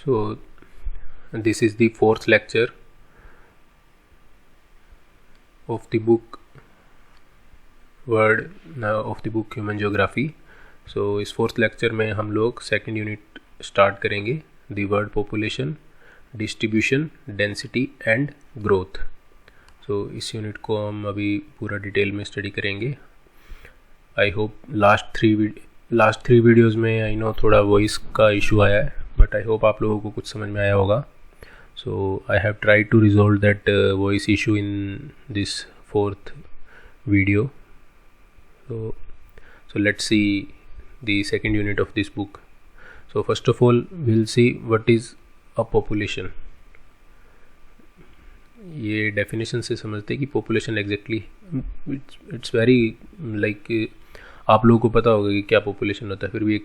So this is the fourth lecture of the book human geography. So इस fourth lecture में हम लोग second unit start करेंगे, the world population, distribution, density and growth. So इस unit को हम अभी पूरा डिटेल में स्टडी करेंगे. I hope last three videos में आई नो थोड़ा वॉइस का इशू आया है, बट आई होप आप लोगों को कुछ समझ में आया होगा. So I have tried to resolve that voice issue in this fourth video. So let's see the second unit of this book. So first of all we'll see what is a population. ये definition से समझते हैं कि population exactly it's very like आप लोगों को पता होगा कि क्या population होता है. फिर भी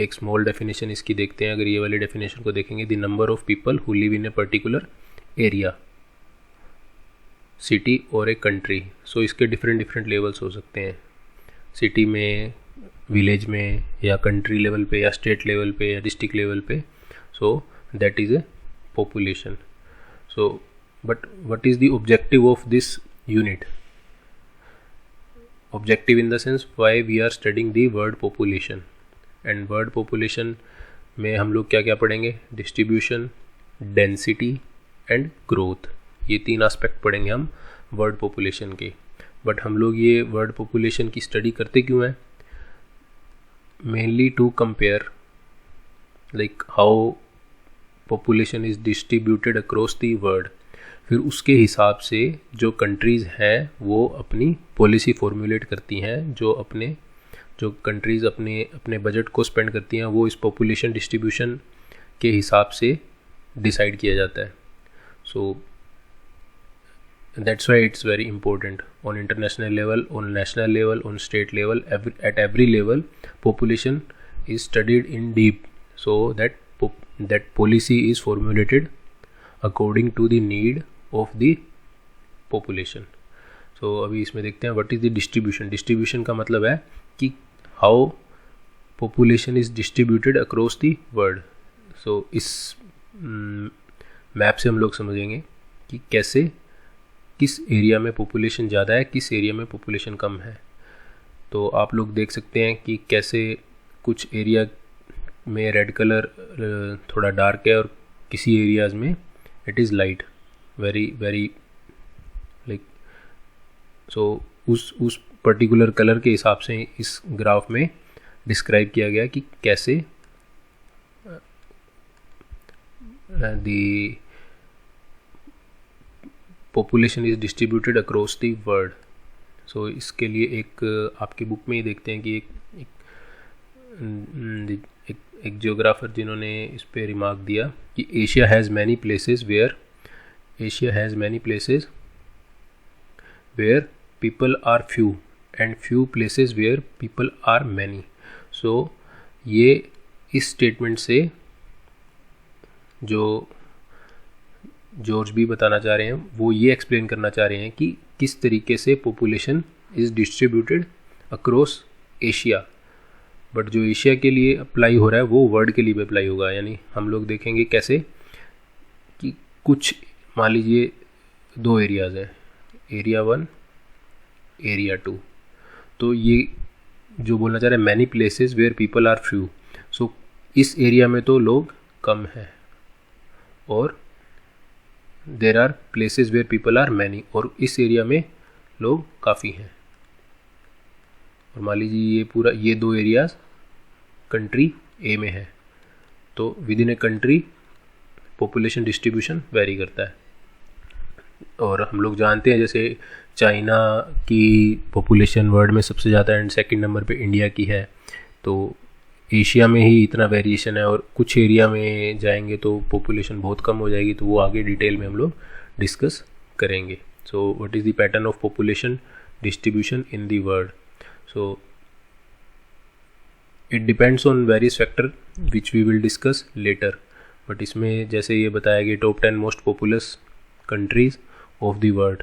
एक small definition इसकी देखते हैं. अगर ये वाली definition को देखेंगे, the number of people who live in a particular area, city और एक कंट्री. सो इसके डिफरेंट लेवल्स हो सकते हैं, सिटी में, विलेज में, या कंट्री लेवल पे, या स्टेट लेवल पे, या डिस्ट्रिक्ट लेवल पे. So that is a population. So but what is the objective of this unit? Objective in the sense why we are studying the world population. And world population में हम लोग क्या क्या पढ़ेंगे? Distribution, density and growth. ये तीन aspect पढ़ेंगे हम वर्ल्ड पॉपुलेशन के. बट हम लोग ये वर्ल्ड पॉपुलेशन की स्टडी करते क्यों हैं? Mainly to compare like how population is distributed across the world. फिर उसके हिसाब से जो कंट्रीज़ हैं वो अपनी पॉलिसी फॉर्मुलेट करती हैं. जो कंट्रीज़ अपने बजट को स्पेंड करती हैं वो इस पॉपुलेशन डिस्ट्रीब्यूशन के हिसाब से डिसाइड किया जाता है. सो that's why it's very important on international level, on national level, on state level, at every level population is studied in deep, so that policy is formulated according to the need of the population. So अभी इसमें देखते हैं what is the distribution. distribution का मतलब है कि how population is distributed across the world. So इस map से हम लोग समझेंगे कि कैसे किस एरिया में पॉपुलेशन ज़्यादा है, किस एरिया में पॉपुलेशन कम है. तो आप लोग देख सकते हैं कि कैसे कुछ एरिया में रेड कलर थोड़ा डार्क है और किसी एरियाज़ में it is light, very very like. So उस पर्टिकुलर कलर के हिसाब से इस ग्राफ में डिस्क्राइब किया गया कि कैसे the population is distributed across the world. So इसके लिए एक आपकी बुक में ही देखते हैं कि एक जियोग्राफर जिन्होंने इस पे रिमार्क दिया कि Asia has many places where people are few and few places where people are many. So ये इस स्टेटमेंट से जो जॉर्ज भी बताना चाह रहे हैं वो ये एक्सप्लेन करना चाह रहे हैं कि किस तरीके से population is distributed across Asia. But जो एशिया के लिए अप्लाई हो रहा है वो वर्ल्ड के लिए भी अप्लाई होगा. यानी हम लोग देखेंगे कैसे कि कुछ, मान लीजिए 2 एरियाज़ हैं, एरिया 1, एरिया 2. तो ये जो बोलना चाह रहे हैं many places where people are few. So इस एरिया में तो लोग कम हैं और there are places where people are many, और इस एरिया में लोग काफ़ी हैं. और मान लीजिए ये 2 एरियाज कंट्री ए में है, तो with in a country population distribution very करता है. और हम लोग जानते हैं जैसे चाइना की पॉपुलेशन वर्ल्ड में सबसे ज़्यादा एंड सेकंड नंबर पे इंडिया की है. तो एशिया में ही इतना वेरिएशन है और कुछ एरिया में जाएंगे तो पॉपुलेशन बहुत कम हो जाएगी. तो वो आगे डिटेल में हम लोग डिस्कस करेंगे. So what is the pattern of population distribution in the world? So it depends on various factor which we will discuss later. But इसमें जैसे ये बताया गया top 10 most populous countries of the world,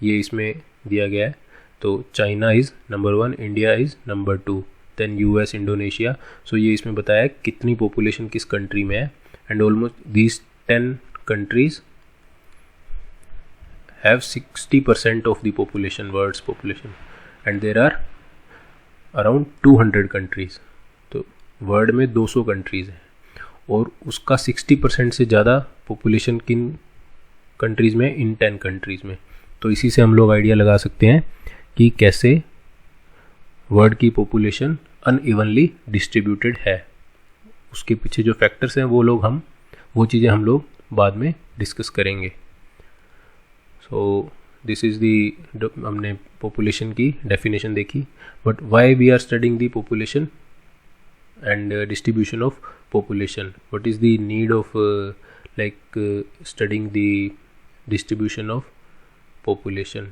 ये इसमें दिया गया है. तो China is number 1, India is number 2, then US, Indonesia. So ये इसमें बताया कितनी पॉपुलेशन किस कंट्री में है and almost these 10 countries have 60% of the population, world's population, and there are around 200 countries. तो वर्ल्ड में 200 कंट्रीज़ हैं और उसका 60% से ज़्यादा पॉपुलेशन किन कंट्रीज़ में, इन 10 कंट्रीज़ में। तो इसी से हम लोग आइडिया लगा सकते हैं कि कैसे वर्ल्ड की पॉपुलेशन अनइवनली डिस्ट्रीब्यूटेड है। उसके पीछे जो फैक्टर्स हैं वो चीज़ें हम लोग बाद में डिस्कस करेंगे। सो दिस इज़ दी, हमने पॉपुलेशन की डेफिनेशन देखी, but why we are studying the population and distribution of population, what is the need of studying the distribution of population?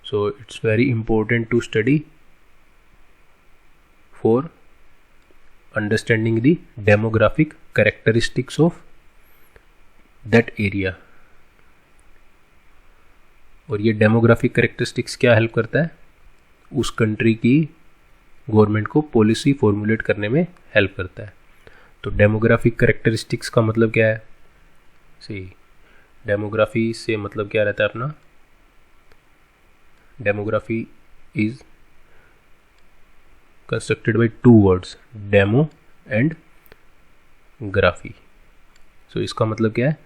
So it's very important to study for understanding the demographic characteristics of that area। और ये demographic characteristics क्या help करता है, उस country की government को policy formulate करने में हेल्प करता है। तो डेमोग्राफिक करेक्टरिस्टिक्स का मतलब क्या है, सही, डेमोग्राफी से मतलब क्या रहता है अपना, demography is constructed by 2 words, demo and graphy. So इसका मतलब क्या है,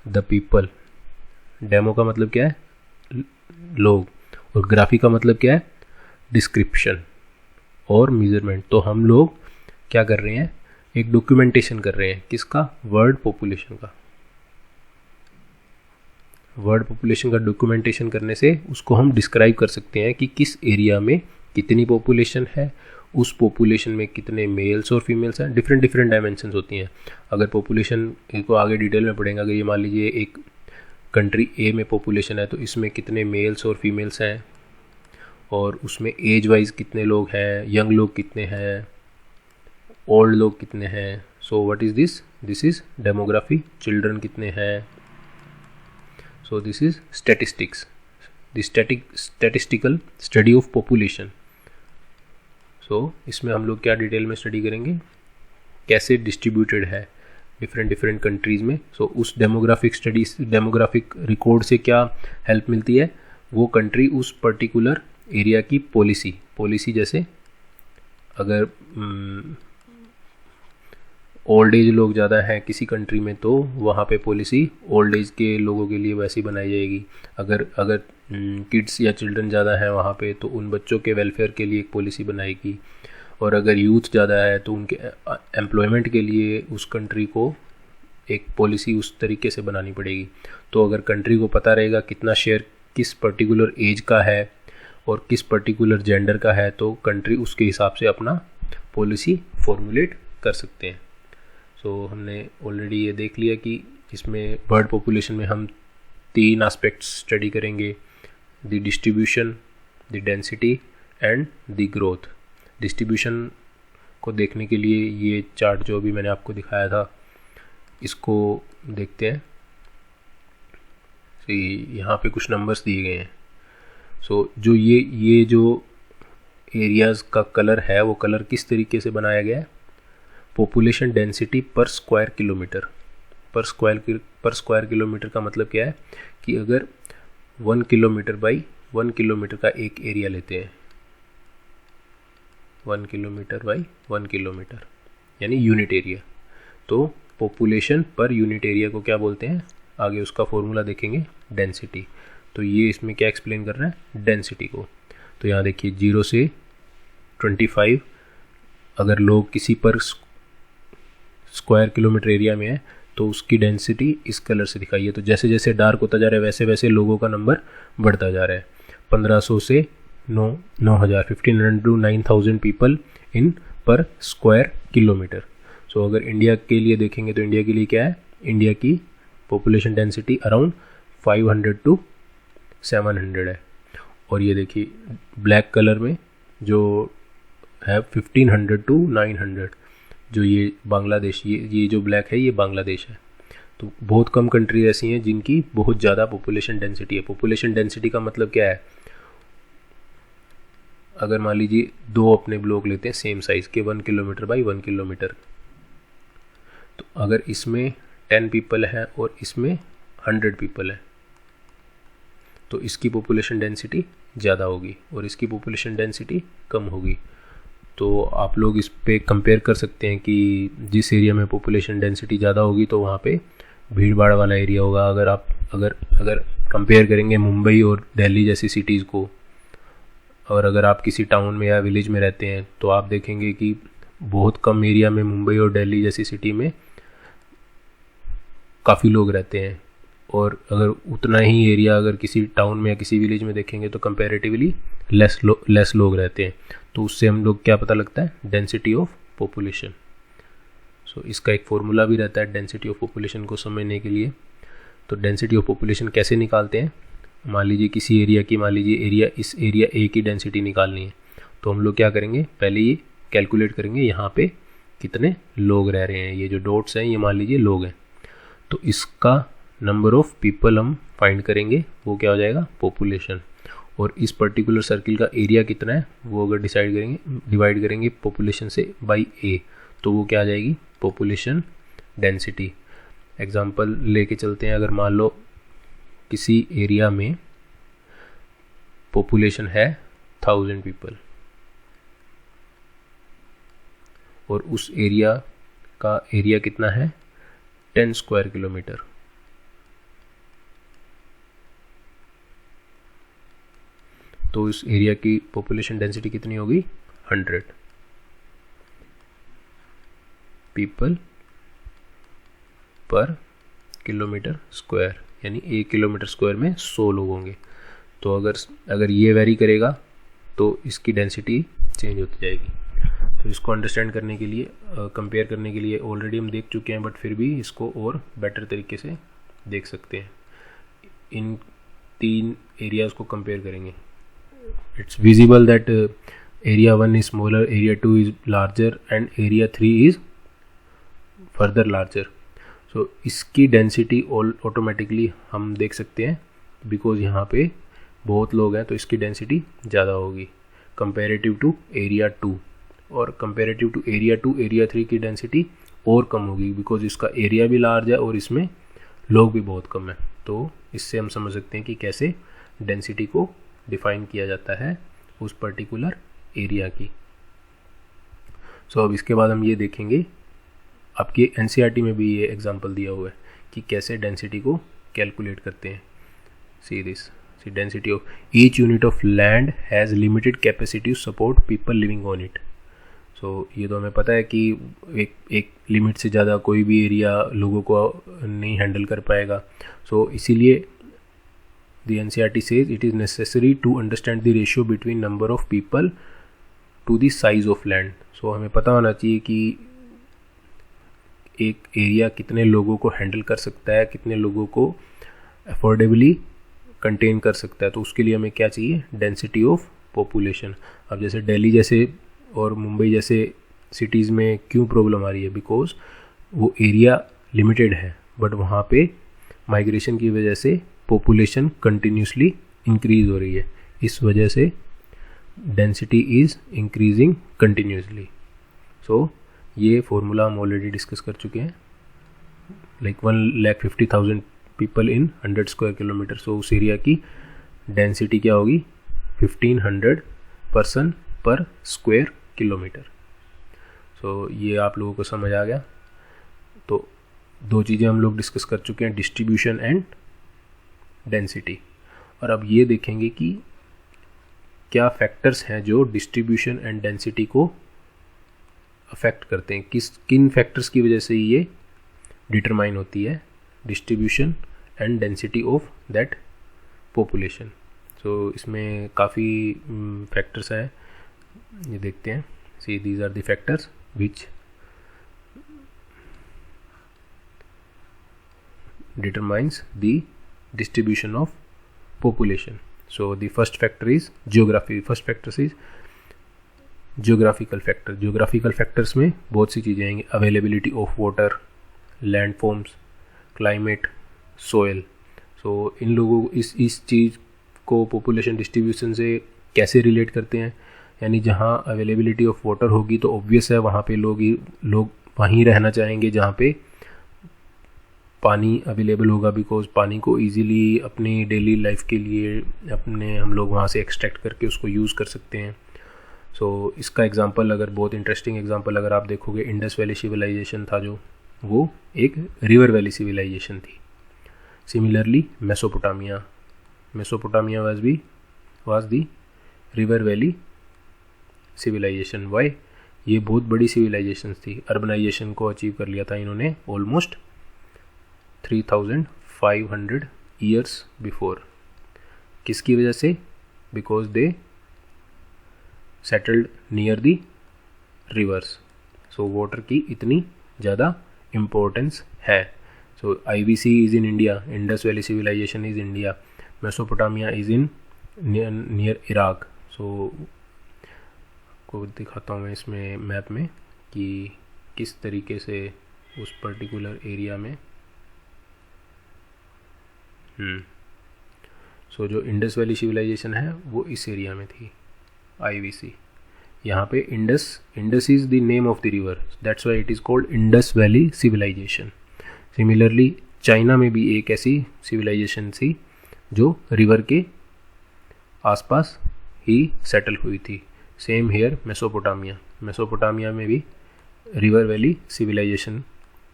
द पीपल। डेमो का मतलब क्या है, लोग, और ग्राफी का मतलब क्या है, डिस्क्रिप्शन और मेजरमेंट। तो हम लोग क्या कर रहे हैं, एक डॉक्यूमेंटेशन कर रहे हैं, किसका, वर्ल्ड पॉपुलेशन का। वर्ल्ड पॉपुलेशन का डॉक्यूमेंटेशन करने से उसको हम डिस्क्राइब कर सकते हैं कि किस एरिया में कितनी पॉपुलेशन है, उस पॉपुलेशन में कितने मेल्स और फीमेल्स हैं। डिफरेंट डायमेंशंस होती हैं। अगर पॉपुलेशन को आगे डिटेल में पढ़ेंगे, अगर ये मान लीजिए एक कंट्री ए में पॉपुलेशन है तो इसमें कितने मेल्स और फीमेल्स हैं, और उसमें एज वाइज कितने लोग हैं, यंग लोग कितने हैं, ओल्ड लोग कितने हैं। So what is this, this is demography. Children कितने हैं, so this is statistics, the statistical study of population. So इसमें हम लोग क्या डिटेल में स्टडी करेंगे, कैसे डिस्ट्रीब्यूटेड है डिफरेंट कंट्रीज़ में। सो उस डेमोग्राफिक स्टडीज, डेमोग्राफिक रिकॉर्ड से क्या हेल्प मिलती है, वो कंट्री उस पर्टिकुलर एरिया की पॉलिसी जैसे अगर ओल्ड एज लोग ज़्यादा हैं किसी कंट्री में तो वहाँ पे पॉलिसी ओल्ड एज के लोगों के लिए वैसी बनाई जाएगी। अगर किड्स या चिल्ड्रन ज़्यादा हैं वहाँ पे तो उन बच्चों के वेलफेयर के लिए एक पॉलिसी बनाएगी, और अगर यूथ ज़्यादा है तो उनके एम्प्लॉयमेंट के लिए उस कंट्री को एक पॉलिसी उस तरीके से बनानी पड़ेगी। तो अगर कंट्री को पता रहेगा कितना शेयर किस पर्टिकुलर एज का है और किस पर्टिकुलर जेंडर का है, तो कंट्री उसके हिसाब से अपना पॉलिसी फॉर्मुलेट कर सकते हैं। सो हमने ऑलरेडी ये देख लिया कि इसमें बर्ड पॉपुलेशन में हम 3 एस्पेक्ट्स स्टडी करेंगे, the distribution, the density and the growth. Distribution को देखने के लिए ये चार्ट जो अभी मैंने आपको दिखाया था इसको देखते हैं। तो यहाँ पे कुछ नंबर्स दिए गए हैं। सो जो ये जो एरियाज़ का कलर है वो कलर किस तरीके से बनाया गया है, पॉपुलेशन डेंसिटी पर स्क्वायर किलोमीटर। पर स्क्वायर किलोमीटर का मतलब क्या है कि अगर 1 किलोमीटर बाई 1 किलोमीटर का एक एरिया लेते हैं, 1 किलोमीटर बाई 1 किलोमीटर यानी यूनिट एरिया, तो पॉपुलेशन पर यूनिट एरिया को क्या बोलते हैं, आगे उसका फॉर्मूला देखेंगे, डेंसिटी। तो ये इसमें क्या एक्सप्लेन कर रहा है, डेंसिटी को। तो यहाँ देखिए 0 से 25 अगर लोग किसी पर स्क्वायर किलोमीटर एरिया में है तो उसकी डेंसिटी इस कलर से दिखाई है। तो जैसे जैसे डार्क होता जा रहा है वैसे वैसे लोगों का नंबर बढ़ता जा रहा है। 1500 से 9000, 1500 to 9000 पीपल इन पर स्क्वायर किलोमीटर। सो अगर इंडिया के लिए देखेंगे तो इंडिया के लिए क्या है, इंडिया की पॉपुलेशन डेंसिटी अराउंड 500 to 700 है। और ये देखिए ब्लैक कलर में जो है 1500 to 900, जो ये बांग्लादेश, ये जो ब्लैक है ये बांग्लादेश है। तो बहुत कम कंट्री ऐसी हैं जिनकी बहुत ज़्यादा पॉपुलेशन डेंसिटी है। पॉपुलेशन डेंसिटी का मतलब क्या है, अगर मान लीजिए 2 अपने ब्लॉक लेते हैं सेम साइज़ के 1 किलोमीटर बाई 1 किलोमीटर, तो अगर इसमें 10 पीपल है और इसमें 100 पीपल है, तो इसकी पॉपुलेशन डेंसिटी ज़्यादा होगी और इसकी पॉपुलेशन डेंसिटी कम होगी। तो आप लोग इस पे कंपेयर कर सकते हैं कि जिस एरिया में पॉपुलेशन डेंसिटी ज़्यादा होगी तो वहाँ पे भीड़ भाड़ वाला एरिया होगा। अगर आप अगर कंपेयर करेंगे मुंबई और दिल्ली जैसी सिटीज़ को, और अगर आप किसी टाउन में या विलेज में रहते हैं तो आप देखेंगे कि बहुत कम एरिया में मुंबई और दिल्ली जैसी सिटी में काफ़ी लोग रहते हैं, और अगर उतना ही एरिया अगर किसी टाउन में या किसी विलेज में देखेंगे तो कंपैरेटिवली लेस लोग रहते हैं। तो उससे हम लोग क्या पता लगता है, डेंसिटी ऑफ पॉपुलेशन। सो इसका एक फॉर्मूला भी रहता है डेंसिटी ऑफ पॉपुलेशन को समझने के लिए। तो डेंसिटी ऑफ पॉपुलेशन कैसे निकालते हैं, मान लीजिए किसी एरिया की, मान लीजिए इस एरिया ए की डेंसिटी निकालनी है, तो हम लोग क्या करेंगे, पहले ये कैलकुलेट करेंगे यहाँ पे कितने लोग रह रहे हैं। ये जो डॉट्स हैं ये मान लीजिए लोग हैं, तो इसका नंबर ऑफ पीपल हम फाइंड करेंगे, वो क्या हो जाएगा, पॉपुलेशन। और इस पर्टिकुलर सर्किल का एरिया कितना है वो अगर डिवाइड करेंगे पॉपुलेशन से बाई ए, तो वो क्या आ जाएगी, पॉपुलेशन डेंसिटी। एग्जांपल लेके चलते हैं, अगर मान लो किसी एरिया में पॉपुलेशन है 1000 पीपल और उस एरिया का एरिया कितना है 10 स्क्वायर किलोमीटर, तो इस एरिया की पॉपुलेशन डेंसिटी कितनी होगी, 100 पीपल पर किलोमीटर स्क्वायर, यानी 1 किलोमीटर स्क्वायर में 100 लोग होंगे। तो अगर ये वेरी करेगा तो इसकी डेंसिटी चेंज होती जाएगी। तो इसको अंडरस्टैंड करने के लिए, कंपेयर करने के लिए ऑलरेडी हम देख चुके हैं, बट फिर भी इसको और बेटर तरीके से देख सकते हैं। इन 3 एरियाज़ को कंपेयर करेंगे। It's visible that area 1 is smaller, area 2 is larger and area 3 is further larger. So इसकी डेंसिटी ऑटोमेटिकली हम देख सकते हैं, बिकॉज यहाँ पे बहुत लोग हैं तो इसकी डेंसिटी ज़्यादा होगी कंपेरेटिव टू एरिया 2, और कंपेरेटिव टू एरिया 2 एरिया 3 की डेंसिटी और कम होगी, बिकॉज इसका एरिया भी लार्ज है और इसमें लोग भी बहुत कम है। तो इससे हम समझ सकते हैं कि कैसे डेंसिटी को डिफाइन किया जाता है उस पर्टिकुलर एरिया की। अब इसके बाद हम ये देखेंगे, आपके एनसीईआरटी में भी ये एग्जांपल दिया हुआ है कि कैसे डेंसिटी को कैलकुलेट करते हैं। See density of each unit of land has limited capacity to support people living on it. ये तो हमें पता है कि एक लिमिट से ज़्यादा कोई भी एरिया लोगों को नहीं हैंडल कर पाएगा। इसीलिए The NCERT says it is necessary to understand the ratio between number of people to the size of land. हमें पता होना चाहिए कि एक एरिया कितने लोगों को हैंडल कर सकता है, कितने लोगों को अफोर्डेबली कंटेन कर सकता है। तो उसके लिए हमें क्या चाहिए, डेंसिटी ऑफ पॉपुलेशन। अब जैसे दिल्ली जैसे और मुंबई जैसे सिटीज़ में क्यों प्रॉब्लम आ रही है, बिकॉज वो एरिया लिमिटेड है, बट वहाँ पे माइग्रेशन की वजह से पॉपुलेशन कंटिन्यूसली इंक्रीज हो रही है, इस वजह से डेंसिटी इज़ इंक्रीजिंग कंटिन्यूसली। ये फॉर्मूला हम ऑलरेडी डिस्कस कर चुके हैं, like 1,50,000 people in 100 square kilometre. उस एरिया की डेंसिटी क्या होगी, 1500 पर्सन पर स्क्वायर किलोमीटर। ये आप लोगों को समझ आ गया। तो 2 चीज़ें हम लोग डिस्कस कर चुके हैं, डिस्ट्रीब्यूशन एंड डेंसिटी। और अब ये देखेंगे कि क्या फैक्टर्स हैं जो डिस्ट्रीब्यूशन एंड डेंसिटी को अफेक्ट करते हैं, किन फैक्टर्स की वजह से ये डिटरमाइन होती है distribution and density of that population. इसमें काफ़ी फैक्टर्स हैं, ये देखते हैं। These are the factors which determines the distribution of population. The first factor is geography. First factor is geographical factor. Geographical factors में बहुत सी चीज़ें आएंगी, availability of water, landforms, climate, soil. इन लोगों इस चीज़ को population distribution से कैसे रिलेट करते हैं, यानी जहाँ availability of water होगी तो obvious है वहाँ पे लोग वहीं रहना चाहेंगे जहाँ पे पानी अवेलेबल होगा, बिकॉज पानी को इजीली अपनी डेली लाइफ के लिए अपने हम लोग वहाँ से एक्सट्रैक्ट करके उसको यूज़ कर सकते हैं। सो इसका एग्जांपल, अगर बहुत इंटरेस्टिंग एग्जांपल अगर आप देखोगे, इंडस वैली सिविलाइजेशन था जो, वो एक रिवर वैली सिविलाइजेशन थी। Similarly Mesopotamia was the river valley civilization. Why? ये बहुत बड़ी सिविलाइजेशन थी। अर्बनाइजेशन को अचीव कर लिया था इन्होंने ऑलमोस्ट 3500 ईयर्स बिफोर। किसकी वजह से? Because they settled near the rivers. So water की इतनी ज़्यादा इम्पोर्टेंस है। So IVC is in India, Indus valley civilisation is India, Mesopotamia is in near Iraq. So आपको दिखाता हूँ मैं इसमें मैप में कि किस तरीके से उस पर्टिकुलर एरिया में सो जो इंडस वैली सिविलाइजेशन है वो इस एरिया में थी, IVC। यहाँ पे Indus is the name of the river, that's why it is called Indus valley civilization. Similarly China में भी एक ऐसी सिविलाइजेशन थी जो रिवर के आसपास ही सेटल हुई थी। सेम हेयर मेसोपोटामिया में भी रिवर वैली सिविलाइजेशन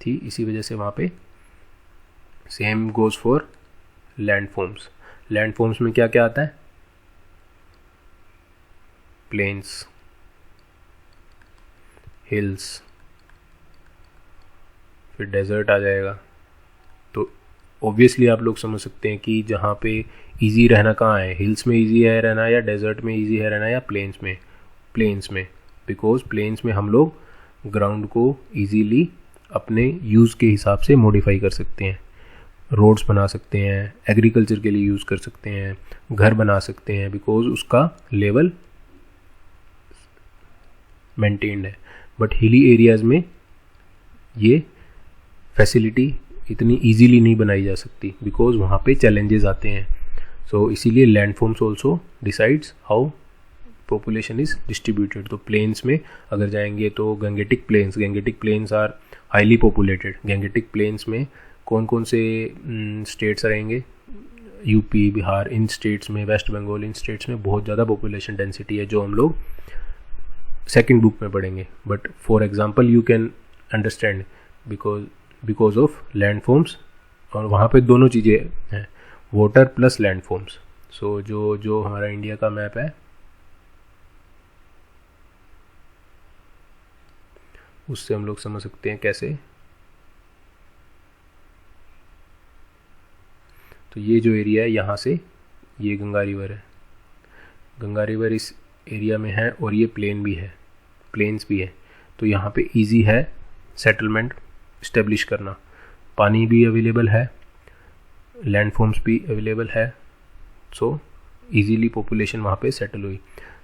थी, इसी वजह से वहाँ पे सेम गोज़ फॉर लैंडफॉर्म्स में क्या क्या आता है? प्लेन्स, हिल्स, फिर डेजर्ट आ जाएगा। तो ऑब्वियसली आप लोग समझ सकते हैं कि जहाँ पे इजी रहना कहाँ है, हिल्स में इजी है रहना या डेजर्ट में इजी है रहना या प्लेन्स में। बिकॉज प्लेन्स में हम लोग ग्राउंड को इजीली अपने यूज़ के हिसाब से मॉडिफाई कर सकते हैं, रोड्स बना सकते हैं, एग्रीकल्चर के लिए यूज़ कर सकते हैं, घर बना सकते हैं, बिकॉज उसका लेवल मेंटेन्ड है। बट हिली एरियाज़ में ये फैसिलिटी इतनी इजीली नहीं बनाई जा सकती, बिकॉज वहाँ पे चैलेंजेस आते हैं। सो इसीलिए landforms also decides how population is distributed. तो प्लेन्स में अगर जाएंगे तो Gangetic plains are highly populated. Gangetic plains में कौन कौन से स्टेट्स रहेंगे? यूपी, बिहार, इन स्टेट्स में, वेस्ट बंगाल, इन स्टेट्स में बहुत ज़्यादा पॉपुलेशन डेंसिटी है, जो हम लोग सेकेंड बुक में पढ़ेंगे। But for example you can understand because of landforms, और वहाँ पे दोनों चीज़ें हैं, वाटर प्लस लैंडफॉर्म्स। सो जो हमारा इंडिया का मैप है उससे हम लोग समझ सकते हैं कैसे। तो ये जो एरिया है, यहाँ से ये गंगा रिवर है, गंगा रिवर इस एरिया में है, और ये प्लेन्स भी है। तो यहाँ पे इजी है सेटलमेंट इस्टेब्लिश करना, पानी भी अवेलेबल है, लैंडफॉर्म्स भी अवेलेबल है। सो इजीली पॉपुलेशन वहाँ पे सेटल हुई।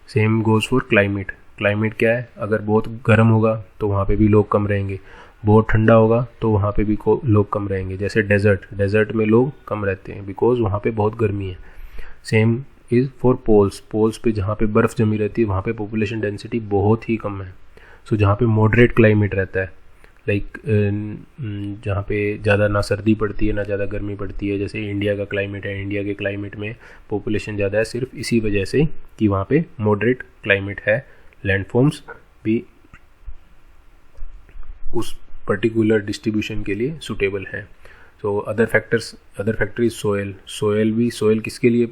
सेम गोज़ फॉर क्लाइमेट क्या है? अगर बहुत गर्म होगा तो वहाँ पे भी लोग कम रहेंगे, बहुत ठंडा होगा तो वहाँ पे भी लोग कम रहेंगे। जैसे डेजर्ट में लोग कम रहते हैं बिकॉज वहाँ पे बहुत गर्मी है। सेम इज़ फॉर पोल्स पे जहाँ पे बर्फ़ जमी रहती है वहाँ पे पॉपुलेशन डेंसिटी बहुत ही कम है। सो जहाँ पे मॉडरेट क्लाइमेट रहता है, लाइक जहाँ पे ज़्यादा ना सर्दी पड़ती है ना ज़्यादा गर्मी पड़ती है, जैसे इंडिया का क्लाइमेट है, इंडिया के क्लाइमेट में पॉपुलेशन ज़्यादा है सिर्फ इसी वजह से कि वहाँ पे मॉडरेट क्लाइमेट है, लैंडफॉर्म्स भी उस पर्टिकुलर डिस्ट्रीब्यूशन के लिए सूटेबल है। So other factor is soil किसके लिए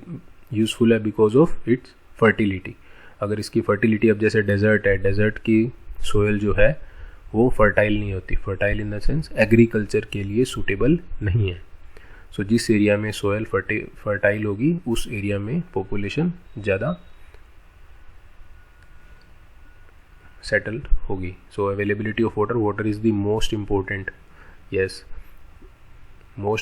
यूज़फुल है? Because of its fertility. अगर इसकी फर्टिलिटी, अब जैसे डेजर्ट की सोयल जो है वो फर्टाइल नहीं होती, fertile in the sense agriculture के लिए सूटेबल नहीं है। सो जिस एरिया में सोयल फर्टाइल होगी उस एरिया में पॉपुलेशन ज़्यादा सेटल्ड होगी। So availability of water is the most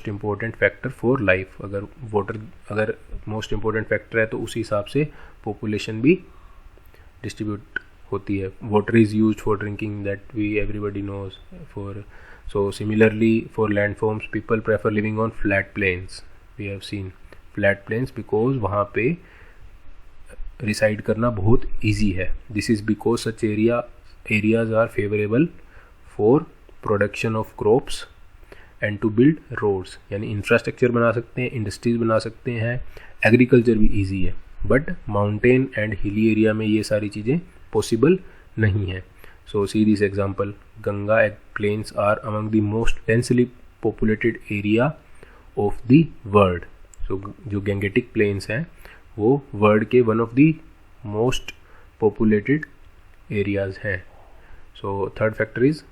important factor for life. अगर मोस्ट इम्पोर्टेंट फैक्टर है तो उस हिसाब से पॉपुलेशन भी डिस्ट्रीब्यूट होती है। Water is used for drinking, that we everybody knows for. So similarly for landforms people prefer living on flat plains. We have seen flat plains because वहाँ पे रिसाइड करना बहुत ईजी है। This is because such areas are favourable for production of crops and to build roads, यानी infrastructure बना सकते हैं, industries बना सकते हैं, एग्रीकल्चर भी ईजी है। But mountain and hilly area में ये सारी चीज़ें पॉसिबल नहीं है। So see this example, Ganga plains are among the most densely populated area of the world. So जो गैंगेटिक प्लेन्स हैं वो वर्ल्ड के one of the most populated areas हैं। So third factor is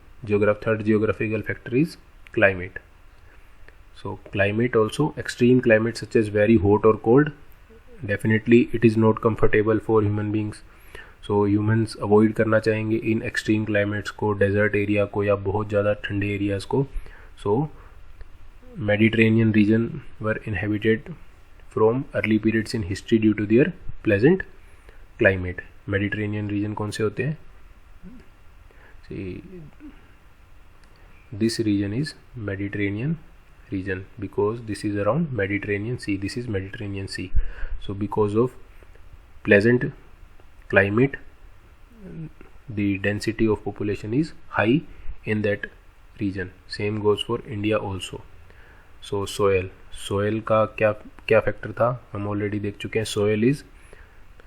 third geographical factor is climate. So climate also, extreme climate such as very hot or cold, definitely it is not comfortable for human beings. So humans avoid करना चाहेंगे इन extreme climates को, desert area को या बहुत ज़्यादा ठंडे areas को. So Mediterranean region were inhabited from early periods in history due to their pleasant climate. Mediterranean region कौन से होते हैं? See, this region is Mediterranean region because this is around Mediterranean Sea. This is Mediterranean Sea. So because of pleasant climate, the density of population is high in that region. Same goes for India also. So soil का क्या factor था हम already देख चुके हैं. soil is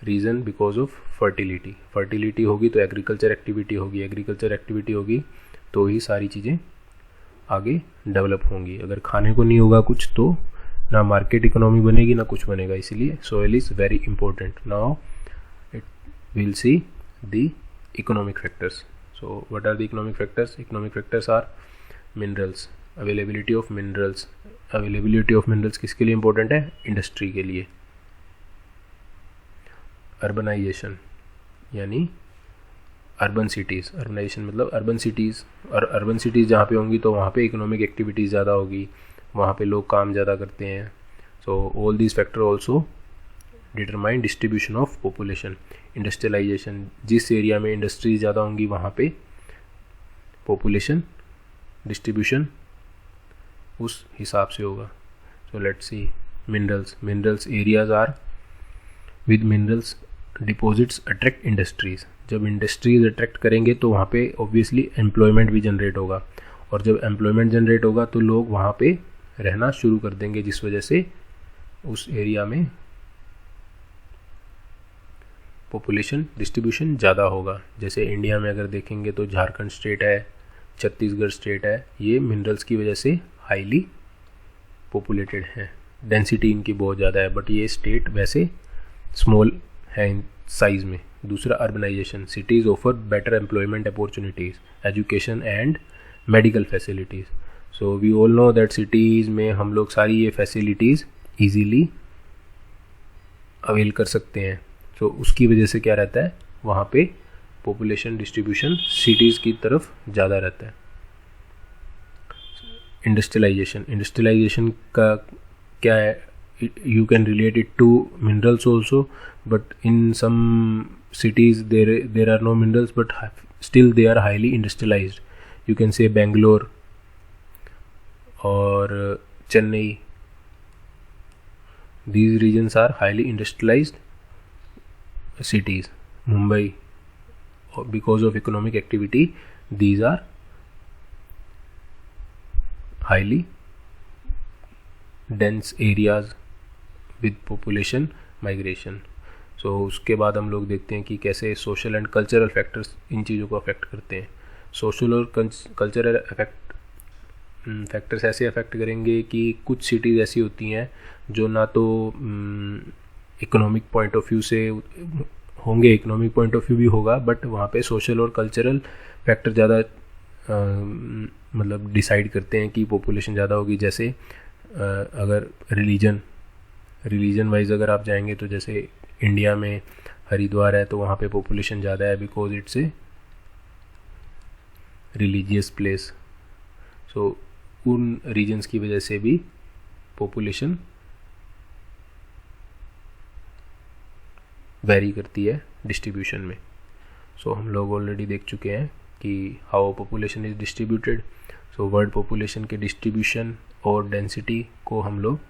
reason because of fertility होगी तो agriculture activity होगी तो ही सारी चीज़ें आगे डेवलप होंगी. अगर खाने को नहीं होगा कुछ तो ना मार्केट इकोनॉमी बनेगी ना कुछ बनेगा. इसीलिए soil is very important. Now it will see the economic factors. So what are the economic factors? Economic factors are minerals, availability of minerals किसके लिए इंपॉर्टेंट है? इंडस्ट्री के लिए. अर्बनाइजेशन यानी अर्बन मतलब अर्बन सिटीज़, और अर्बन सिटीज़ जहाँ पे होंगी तो वहाँ पे इकोनॉमिक एक्टिविटीज़ ज़्यादा होगी, वहाँ पे लोग काम ज़्यादा करते हैं. So all these factor also determine distribution of population. Industrialization, जिस एरिया में इंडस्ट्रीज ज़्यादा होंगी वहाँ पे पॉपुलेशन डिस्ट्रीब्यूशन उस हिसाब से होगा. So let's see minerals areas are with minerals deposits attract industries. जब इंडस्ट्रीज अट्रैक्ट करेंगे तो वहाँ पे ऑब्वियसली एम्प्लॉयमेंट भी जनरेट होगा, और जब एम्प्लॉयमेंट जनरेट होगा तो लोग वहाँ पे रहना शुरू कर देंगे, जिस वजह से उस एरिया में पॉपुलेशन डिस्ट्रीब्यूशन ज़्यादा होगा. जैसे इंडिया में अगर देखेंगे तो झारखंड स्टेट है, छत्तीसगढ़ स्टेट है, ये मिनरल्स की वजह से हाईली पॉपुलेटेड हैं, डेंसिटी इनकी बहुत ज़्यादा है. बट ये स्टेट वैसे स्मॉल है इन साइज़ में. दूसरा urbanization, cities offer better employment opportunities, education and medical facilities. So we all know that cities में हम लोग सारी ये फैसिलिटीज़ ईजीली अवेल कर सकते हैं. तो उसकी वजह से क्या रहता है, वहाँ पे पॉपुलेशन डिस्ट्रीब्यूशन सिटीज़ की तरफ ज़्यादा रहता है. इंडस्ट्रियलाइजेशन का क्या है? You can relate it to minerals also, but in some cities there are no minerals, but still they are highly industrialized. You can say Bangalore or Chennai. These regions are highly industrialized cities. Mumbai, because of economic activity, these are highly dense areas with population migration. So उसके बाद हम लोग देखते हैं कि कैसे social and cultural factors इन चीज़ों को अफेक्ट करते हैं. सोशल और कल्चरल फैक्टर्स ऐसे अफेक्ट करेंगे कि कुछ सिटीज़ ऐसी होती हैं जो ना तो इकोनॉमिक पॉइंट ऑफ व्यू से होंगे, इकोनॉमिक पॉइंट ऑफ व्यू भी होगा, बट वहाँ पे सोशल और कल्चरल फैक्टर ज़्यादा मतलब डिसाइड करते हैं कि पॉपुलेशन ज़्यादा होगी. जैसे अगर रिलीजन वाइज अगर आप जाएंगे तो जैसे इंडिया में हरिद्वार है तो वहाँ पे पॉपुलेशन ज़्यादा है because it's a religious place. So उन रीजन्स की वजह से भी पॉपुलेशन वेरी करती है डिस्ट्रीब्यूशन में. सो हम लोग ऑलरेडी देख चुके हैं कि how population is distributed. So world population के डिस्ट्रीब्यूशन और डेंसिटी को हम लोग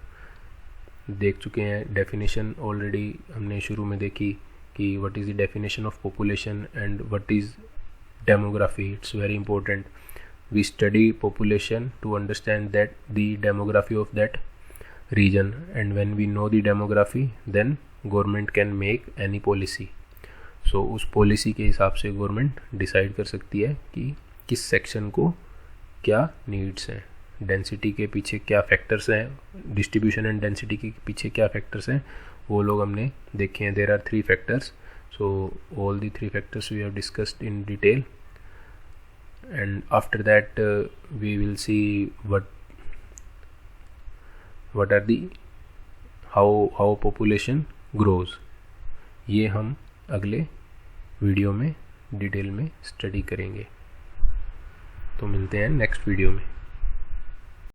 देख चुके हैं. डेफिनेशन ऑलरेडी हमने शुरू में देखी कि what is the definition of population and what is demography. It's very important. we study population to understand that the demography of that region, and when we know the demography then government can make any policy. So उस policy के हिसाब से government decide कर सकती है कि किस section को क्या नीड्स हैं, डेंसिटी के पीछे क्या फैक्टर्स हैं, डिस्ट्रीब्यूशन एंड डेंसिटी के पीछे क्या फैक्टर्स हैं, वो लोग हमने देखे हैं. There are 3 factors. So all the 3 factors we have discussed in detail, and after that we will see what are the how population grows. ये हम अगले वीडियो में डिटेल में स्टडी करेंगे. तो मिलते हैं नेक्स्ट वीडियो में.